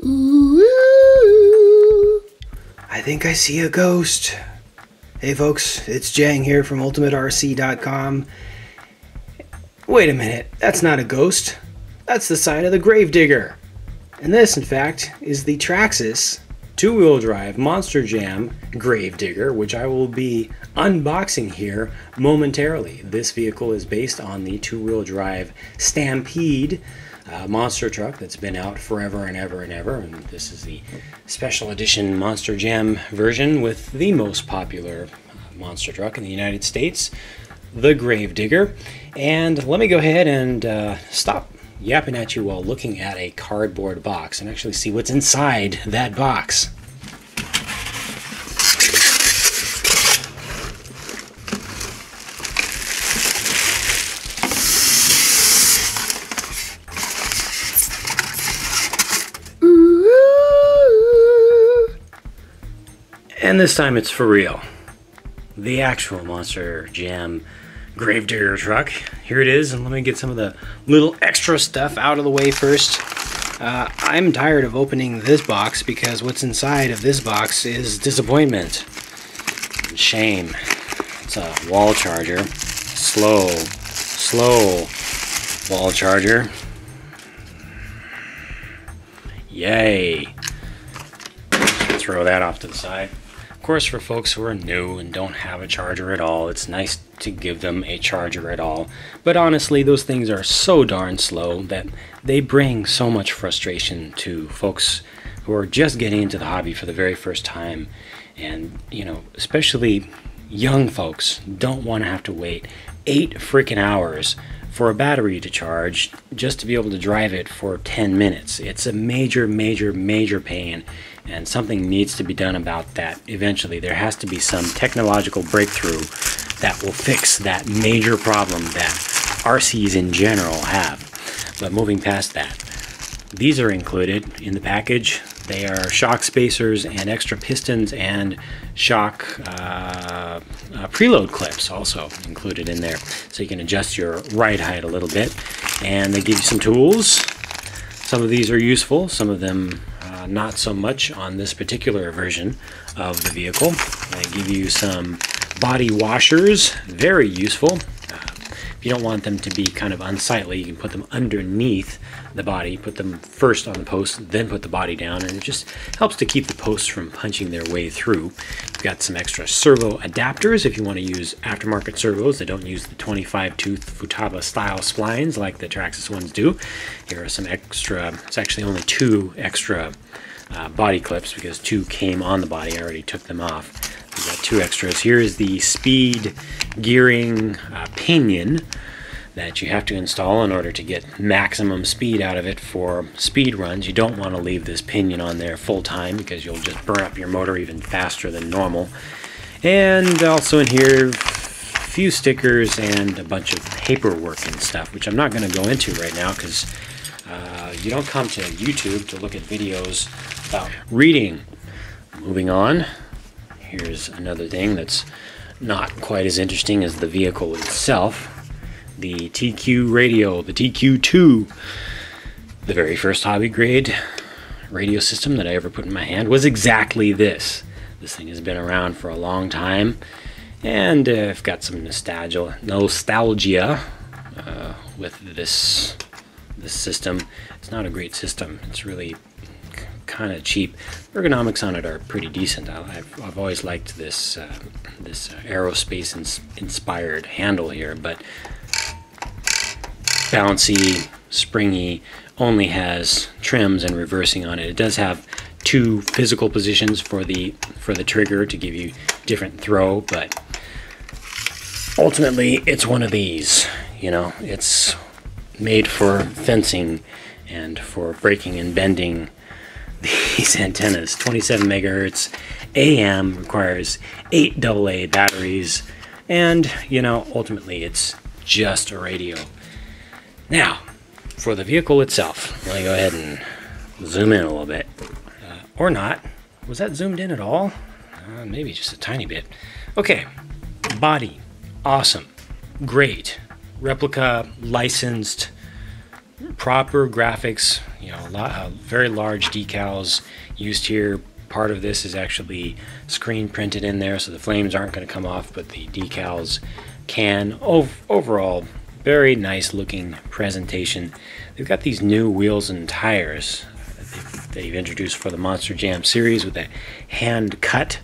Ooh, I think I see a ghost. Hey folks, it's Jang here from ultimaterc.com. Wait a minute, that's not a ghost. That's the sign of the gravedigger. And this, in fact, is the Traxxas two-wheel drive Monster Jam gravedigger, which I will be unboxing here momentarily. This vehicle is based on the two-wheel drive Stampede monster truck that's been out forever and ever and ever, and this is the special edition Monster Jam version with the most popular monster truck in the United States, the Gravedigger. And let me go ahead and stop yapping at you while looking at a cardboard box and actually see what's inside that box. And this time it's for real. The actual Monster Jam Gravedigger truck. Here it is, and let me get some of the little extra stuff out of the way first. I'm tired of opening this box because what's inside of this box is disappointment and shame. It's a wall charger. Slow wall charger. Yay. Throw that off to the side. Of course, for folks who are new and don't have a charger at all, it's nice to give them a charger at all. But honestly, those things are so darn slow that they bring so much frustration to folks who are just getting into the hobby for the very first time. And, you know, especially young folks don't want to have to wait 8 freaking hours for a battery to charge just to be able to drive it for 10 minutes. It's a major pain, and something needs to be done about that. Eventually, there has to be some technological breakthrough that will fix that major problem that RCs in general have. But moving past that, these are included in the package. They are shock spacers and extra pistons and shock preload clips also included in there, so you can adjust your ride height a little bit. And they give you some tools. Some of these are useful, some of them not so much on this particular version of the vehicle. They give you some body washers, very useful. If you don't want them to be kind of unsightly, you can put them underneath the body, put them first on the post, then put the body down, and it just helps to keep the posts from punching their way through. You've got some extra servo adapters if you want to use aftermarket servos that don't use the 25-tooth Futaba style splines like the Traxxas ones do. Here are some extra, it's actually only 2 extra body clips because 2 came on the body. I already took them off. We've got 2 extras. Here is the speed gearing pinion that you have to install in order to get maximum speed out of it for speed runs. You don't want to leave this pinion on there full time because you'll just burn up your motor even faster than normal. And also in here, a few stickers and a bunch of paperwork and stuff, which I'm not going to go into right now because you don't come to YouTube to look at videos about reading. Moving on, here's another thing that's not quite as interesting as the vehicle itself. The TQ radio, the TQ2, the very first hobby grade radio system that I ever put in my hand was exactly this. This thing has been around for a long time, and I've got some nostalgia with this system. It's not a great system. It's really kind of cheap. Ergonomics on it are pretty decent. I've always liked this this aerospace inspired handle here, but bouncy, springy, only has trims and reversing on it. It does have 2 physical positions for the trigger to give you different throw, but ultimately it's one of these. You know, it's made for fencing and for breaking and bending these antennas. 27 megahertz AM, requires 8 AA batteries, and you know, ultimately it's just a radio. Now, for the vehicle itself, let me go ahead and zoom in a little bit. Or not. Was that zoomed in at all? Maybe just a tiny bit. Okay, body, awesome, great. Replica, licensed, proper graphics, you know, very large decals used here. Part of this is actually screen printed in there, so the flames aren't going to come off, but the decals can. Overall, very nice looking presentation. They've got these new wheels and tires that they've introduced for the Monster Jam series with a hand cut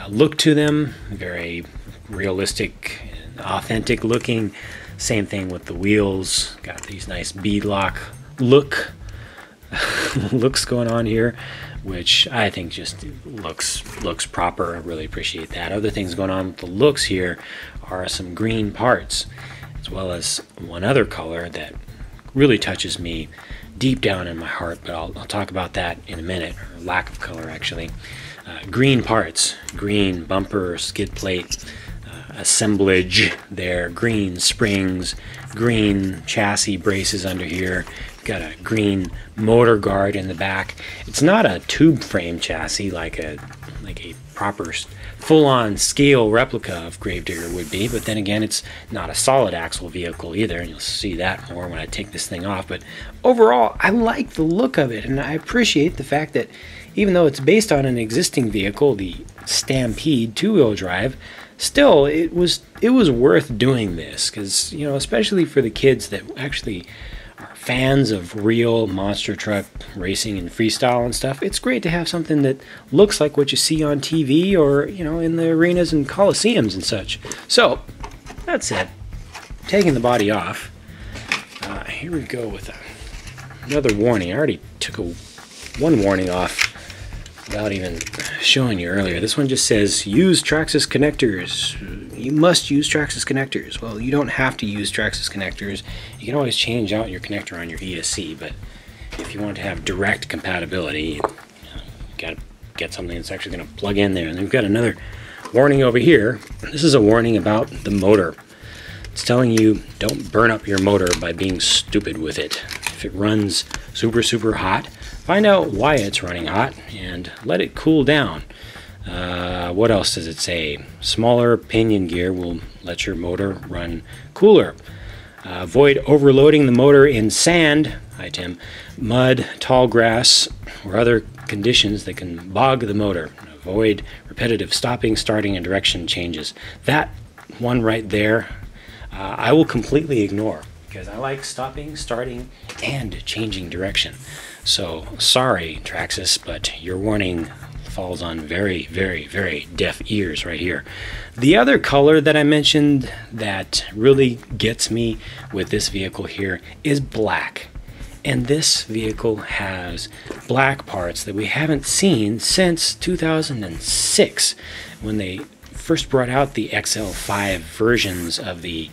look to them. Very realistic and authentic looking. Same thing with the wheels. Got these nice beadlock looks going on here, which I think just looks proper. I really appreciate that. Other things going on with the looks here are some green parts, as well as one other color that really touches me deep down in my heart, but I'll talk about that in a minute, or lack of color actually. Green parts, green bumper, skid plate, assemblage there, green springs, green chassis braces under here. Got a green motor guard in the back. It's not a tube frame chassis like a proper full-on scale replica of Gravedigger would be, but then again, it's not a solid axle vehicle either, and you'll see that more when I take this thing off. But overall, I like the look of it, and I appreciate the fact that even though it's based on an existing vehicle, the Stampede two-wheel drive, still it was worth doing this, because, you know, especially for the kids that actually are fans of real monster truck racing and freestyle and stuff, it's great to have something that looks like what you see on TV or, you know, in the arenas and coliseums and such. So that said, taking the body off, here we go with another warning. I already took one warning off without even showing you earlier. This one just says, use Traxxas connectors. You must use Traxxas connectors. Well, you don't have to use Traxxas connectors. You can always change out your connector on your ESC, but if you want to have direct compatibility, you got to get something that's actually going to plug in there. And then we've got another warning over here. This is a warning about the motor. It's telling you don't burn up your motor by being stupid with it. If it runs super hot, find out why it's running hot and let it cool down. What else does it say? Smaller pinion gear will let your motor run cooler. Avoid overloading the motor in sand, hi Tim, mud, tall grass, or other conditions that can bog the motor. Avoid repetitive stopping, starting, and direction changes. That one right there, I will completely ignore, because I like stopping, starting, and changing direction. So sorry, Traxxas, but your warning falls on very deaf ears right here. The other color that I mentioned that really gets me with this vehicle here is black. And this vehicle has black parts that we haven't seen since 2006, when they first brought out the XL5 versions of the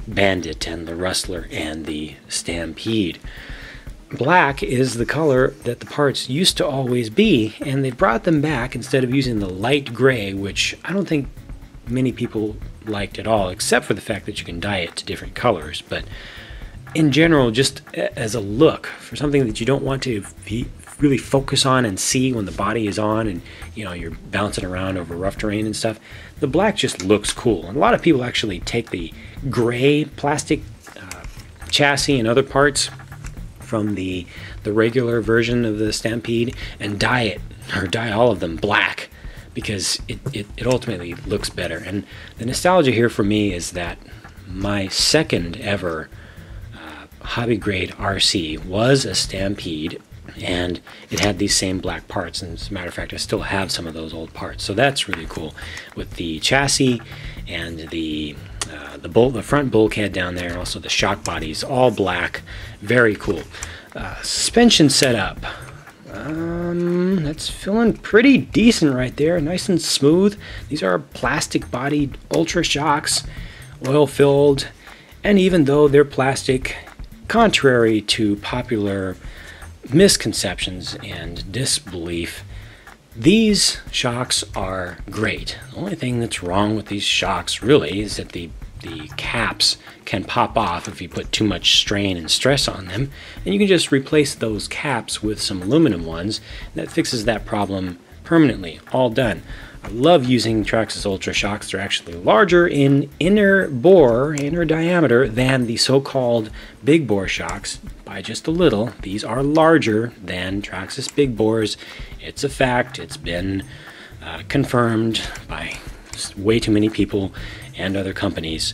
Bandit and the Rustler and the Stampede. Black is the color that the parts used to always be, and they brought them back instead of using the light gray, which I don't think many people liked at all, except for the fact that you can dye it to different colors. But in general, just as a look, for something that you don't want to really focus on and see when the body is on and, you know, you're bouncing around over rough terrain and stuff, the black just looks cool. And a lot of people actually take the gray plastic chassis and other parts from the regular version of the Stampede and dye it, or dye all of them black, because it ultimately looks better. And the nostalgia here for me is that my second ever hobby grade RC was a Stampede, and it had these same black parts, and as a matter of fact I still have some of those old parts, so that's really cool, with the chassis and the front bulkhead down there, and also the shock bodies all black. Very cool. Suspension setup, that's feeling pretty decent right there, nice and smooth. These are plastic bodied Ultra Shocks, oil filled, and even though they're plastic, contrary to popular misconceptions and disbelief, these shocks are great. The only thing that's wrong with these shocks really is that the caps can pop off if you put too much strain and stress on them, and you can just replace those caps with some aluminum ones. That fixes that problem permanently. All done. I love using Traxxas Ultra shocks. They're actually larger in inner diameter than the so-called big bore shocks by just a little. These are larger than Traxxas big bores. It's a fact. It's been confirmed by way too many people and other companies.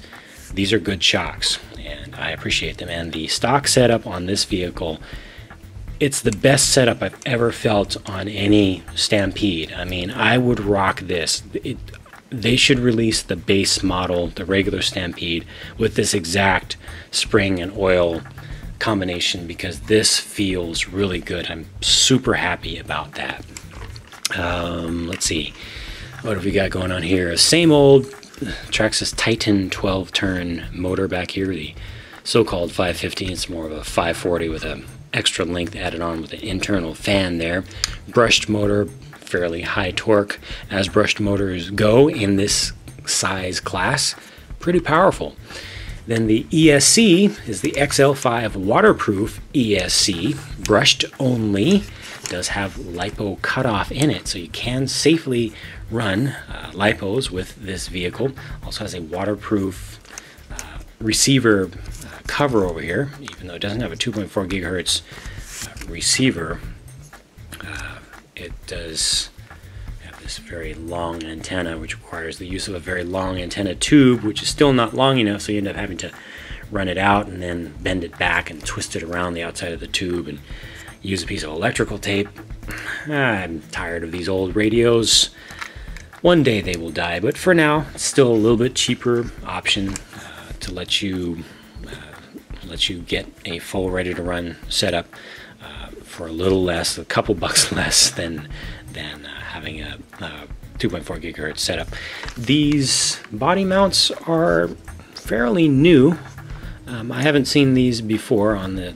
These are good shocks, and I appreciate them. And the stock setup on this vehicle, it's the best setup I've ever felt on any Stampede. I mean, I would rock this. They should release the base model, the regular Stampede, with this exact spring and oil combination, because this feels really good. I'm super happy about that. Let's see. What have we got going on here? Same old Traxxas Titan 12-turn motor back here, the so-called 550. It's more of a 540 with an extra length added on with an internal fan there. Brushed motor, fairly high torque, as brushed motors go in this size class. Pretty powerful. Then the ESC is the XL5 waterproof ESC, brushed only. Does have LiPo cutoff in it, so you can safely run LiPos with this vehicle. Also has a waterproof receiver cover over here, even though it doesn't have a 2.4 gigahertz receiver. It does have this very long antenna, which requires the use of a very long antenna tube, which is still not long enough, so you end up having to run it out and then bend it back and twist it around the outside of the tube and use a piece of electrical tape. I'm tired of these old radios. One day they will die, but for now, it's still a little bit cheaper option to let you get a full ready-to-run setup for a little less, a couple bucks less than having a 2.4 gigahertz setup. These body mounts are fairly new. I haven't seen these before on the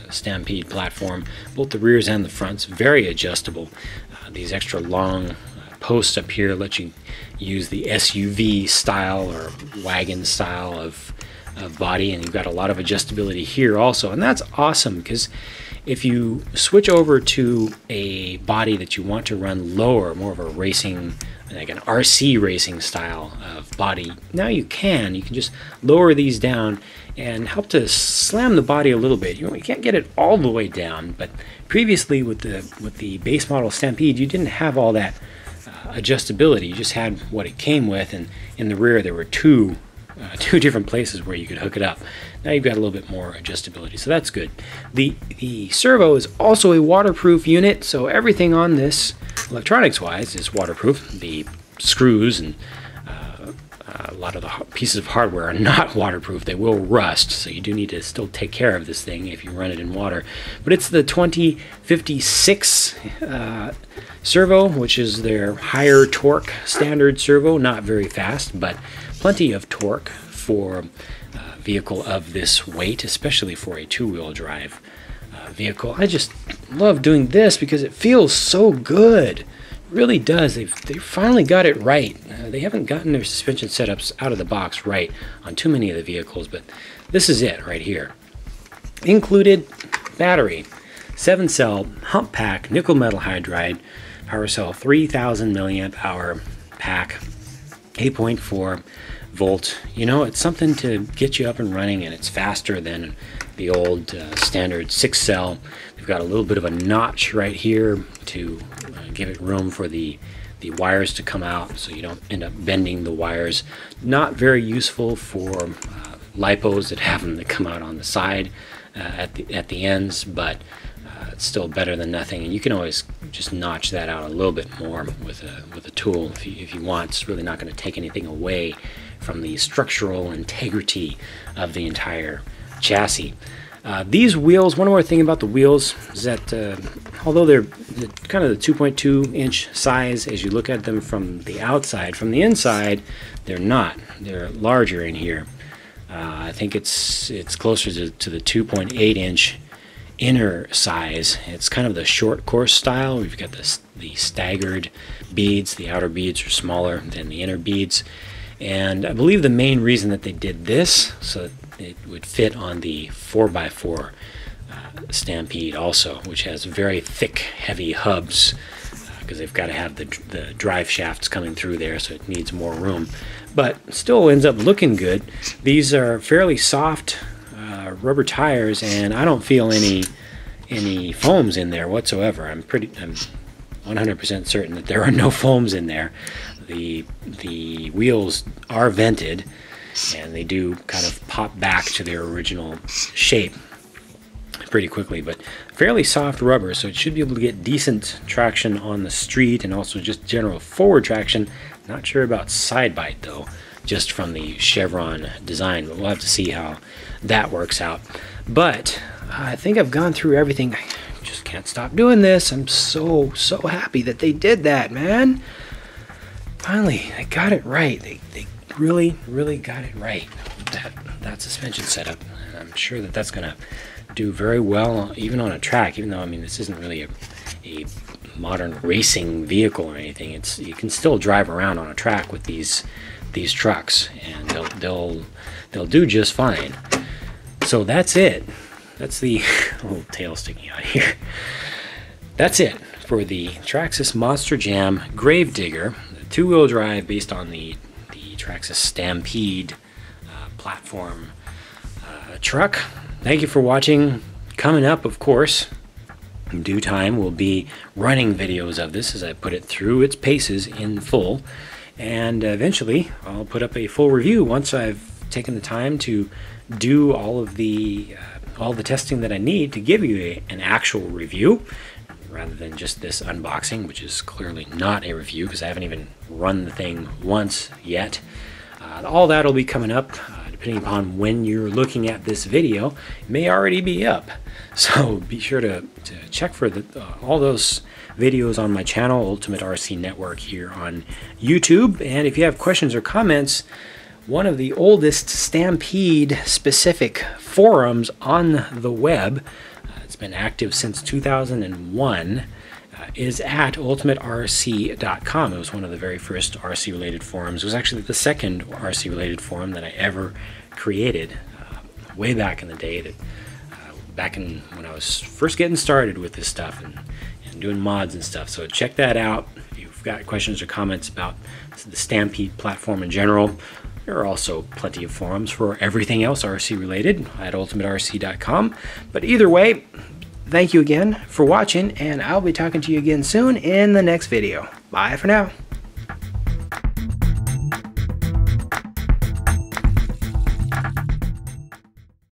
Stampede platform. Both the rears and the fronts, very adjustable. These extra long posts up here let you use the SUV style or wagon style of body, and you've got a lot of adjustability here also, and that's awesome, because if you switch over to a body that you want to run lower, more of a racing, like an RC racing style of body, now you can just lower these down and help to slam the body a little bit. You can't get it all the way down, but previously with the base model Stampede, you didn't have all that adjustability. You just had what it came with, and in the rear there were two different places where you could hook it up. Now you've got a little bit more adjustability, so that's good. The servo is also a waterproof unit, so everything on this, electronics-wise, is waterproof. The screws and a lot of the pieces of hardware are not waterproof. They will rust, so you do need to still take care of this thing if you run it in water. But it's the 2056 servo, which is their higher torque standard servo. Not very fast, but plenty of torque for a vehicle of this weight, especially for a two-wheel drive vehicle. I just love doing this because it feels so good. It really does. They finally got it right. They haven't gotten their suspension setups out of the box right on too many of the vehicles, but this is it right here. Included battery, 7-cell hump pack nickel metal hydride power cell, 3000 milliamp hour pack, 8.4 volt. You know, it's something to get you up and running, and it's faster than the old standard 6-cell. We've got a little bit of a notch right here to give it room for the wires to come out, so you don't end up bending the wires. Not very useful for LiPos that have them that come out on the side at the ends, but it's still better than nothing. And you can always just notch that out a little bit more with a tool if you want. It's really not going to take anything away from the structural integrity of the entire chassis. These wheels, one more thing about the wheels is that although they're kind of the 2.2 inch size as you look at them from the outside, from the inside they're not. They're larger in here. I think it's closer to the 2.8 inch inner size. It's kind of the short course style. We've got the staggered beads. The outer beads are smaller than the inner beads, and I believe the main reason that they did this so that it would fit on the 4x4 Stampede also, which has very thick, heavy hubs because they've got to have the drive shafts coming through there, so it needs more room. But still ends up looking good. These are fairly soft rubber tires, and I don't feel any foams in there whatsoever. I'm 100% certain that there are no foams in there. The wheels are vented, and they do kind of pop back to their original shape pretty quickly, but fairly soft rubber, so it should be able to get decent traction on the street and also just general forward traction. Not sure about side bite though, just from the chevron design, but we'll have to see how that works out. But I think I've gone through everything. I just can't stop doing this. I'm so happy that they did that, man. Finally, they got it right. They really got it right. That suspension setup, and I'm sure that that's gonna do very well even on a track, even though, I mean, this isn't really a modern racing vehicle or anything. You can still drive around on a track with these trucks, and they'll do just fine. So that's it. That's the little tail sticking out here. That's it for the Traxxas Monster Jam Gravedigger, the two-wheel drive based on the Traxxas Stampede platform truck. Thank you for watching. Coming up, of course, in due time, we'll be running videos of this as I put it through its paces in full, and eventually I'll put up a full review once I've taken the time to do all the testing that I need to give you an actual review, rather than just this unboxing, which is clearly not a review because I haven't even run the thing once yet. All that will be coming up. Depending upon when you're looking at this video, it may already be up. So be sure to check for all those videos on my channel, Ultimate RC Network, here on YouTube. And if you have questions or comments, one of the oldest Stampede-specific forums on the web, it's been active since 2001, is at ultimaterc.com. It was one of the very first RC-related forums. It was actually the second RC-related forum that I ever created, way back in the day, back in when I was first getting started with this stuff and doing mods and stuff. So check that out. If you've got questions or comments about the Stampede platform in general, there are also plenty of forums for everything else RC-related at ultimaterc.com. But either way, thank you again for watching, and I'll be talking to you again soon in the next video. Bye for now.